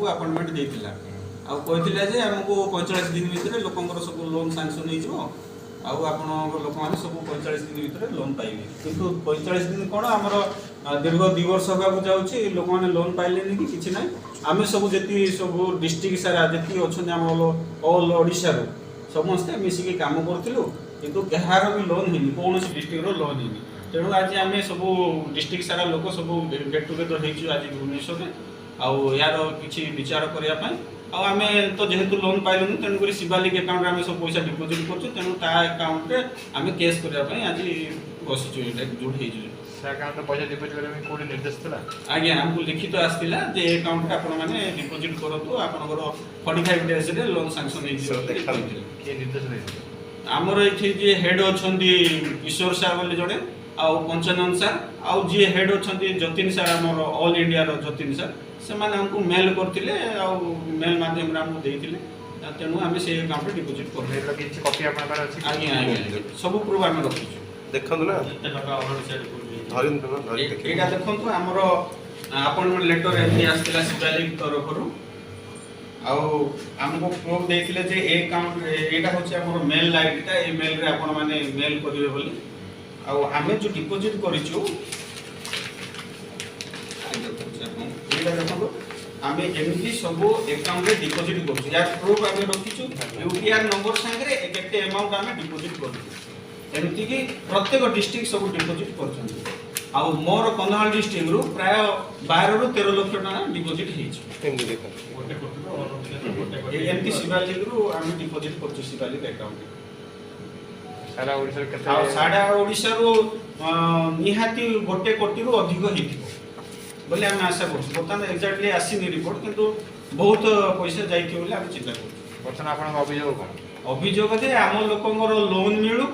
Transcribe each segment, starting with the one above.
आमको अपॉइंटमेंट देइतिला आ कहितिला जे हमको 45 दिन भितर लोकंकर सब लोन सैंक्शन हो जिवो आ आपण लोक माने सब 45 दिन भितर लोन पाइबे किंतु 45 दिन कोन हमर दीर्घ 2 वर्ष होगा जाउछि लोक माने लोन पाइले कि किछि नै आमे सब जेति सब डिस्ट्रिक्ट सारा जेति अछन हमर ऑल ओडिसा रो समस्त मिसी के काम करथिलु किंतु कहार भी लोन हिनी कोनोसी डिस्ट्रिक्ट रो लोन हिनी तेणु आज आम सब डिस्ट्रिक्ट सारा लोक सब गेट टुगेदर हो आज भुवनेश्वर आउ यार किसी विचार करने आम तो जेहेतु लोन पाइलुन तेणुक शिवालिक अकाउंट में सब पैसा डिपोजिट करूँ तेणु ता अकाउंट आम केस करने आज बसीचु जोड़ पैसा डिपोजिट करने निर्देश था आज्ञा आमको लिखित आसाला जे अकाउंट आपण मैंने डिपोजिट करूँ आपंकर 45 डेज लोन सांक्शन निर्देश आमर ये हेड अच्छा ईश्वर सार बोले जड़े आउ पंचानन सार आउ जी हेड अच्छा जतिन सार आम ऑल इंडिया जतिन सार से मैंने हमको मेल करते मेल माध्यम हमको देते तेणु आम से अकाउंट डिपोजिट कर आज्ञा आज्ञा सब प्रूफ आम रखीचु देखु ना यहाँ देखो आमर अपॉइंटमेंट लेटर एमती आसाला शिवालिक तरफ आमको प्रूफ देते जे अकाउंट यहाँ हूँ मेल आईडीटा ये मेल रे आपण मैंने मेल करेंगे बोली आम जो डिपोजिट करूँ देखो आम एमती सब अकाउंट रे डिपोजिट करूँ या प्रूफ आम रखीचु यूटीआर नंबर सांगे एक अमाउंट आम डिपोजिट करूँ एमती कि प्रत्येक डिस्ट्रिक्ट सब डिपोजिट कर मोर कंधमाल डिस्ट्रिक्ट रु प्राय 12 ରୁ 13 लाख टका डिपोजिट एमती शिवालिक रु आम डिपोजिट कर शिवालिक अकाउंट सारा ओडिशा रु निहाती 1 कोटी रु अधिक होइथिबो बोले आम आशा करूँ बर्तमान एक्जाक्टली आसीनी रिपोर्ट किंतु बहुत पैसा जाइथि बोले आम चिंता करूँ बर्तमान आपन अभियोग कोन अभियोग जे आम लोकंगर लोन मिलू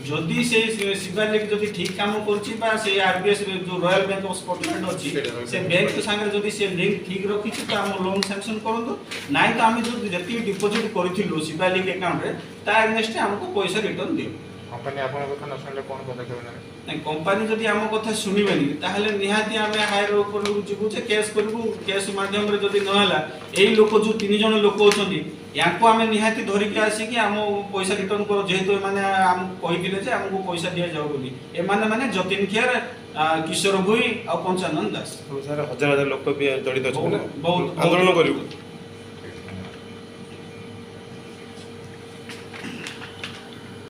जदि से शिवालिक जदि ठीक काम करछि बा से आरबीएस जो रॉयल बैंक ऑफ स्कॉटलैंड अछि से बैंक संगे जदि से लिंक ठीक रखि तो हम लोन सैंक्शन करंतो नाइ तो हम जो जति डिपॉजिट करिथिलु शिवालिक अकाउंट रे ता अगेंस्ट हमको पैसा रिटर्न दियो कंपनी आपन कथा न सुनले कोन पदक्षेप नै कंपनी जदि हम कथा सुनिबेनी ताहले निहाती आमे हायर ऊपर जिबु जे केस करबु केस माध्यम रे जदि न हला एई लोक जो 3 जण लोक अछंती याको आमे निहाती धरि के आसी कि हम पैसा रिटर्न करो जेहेतु माने हम कहिदिले जे हमको पैसा दिया जाऊ बोली ए माने जतिन खियार किशोर भुई आ पंचानन दास सर हजार हजार लोक भी जड़ित अछन बहुत आंदोलन करियो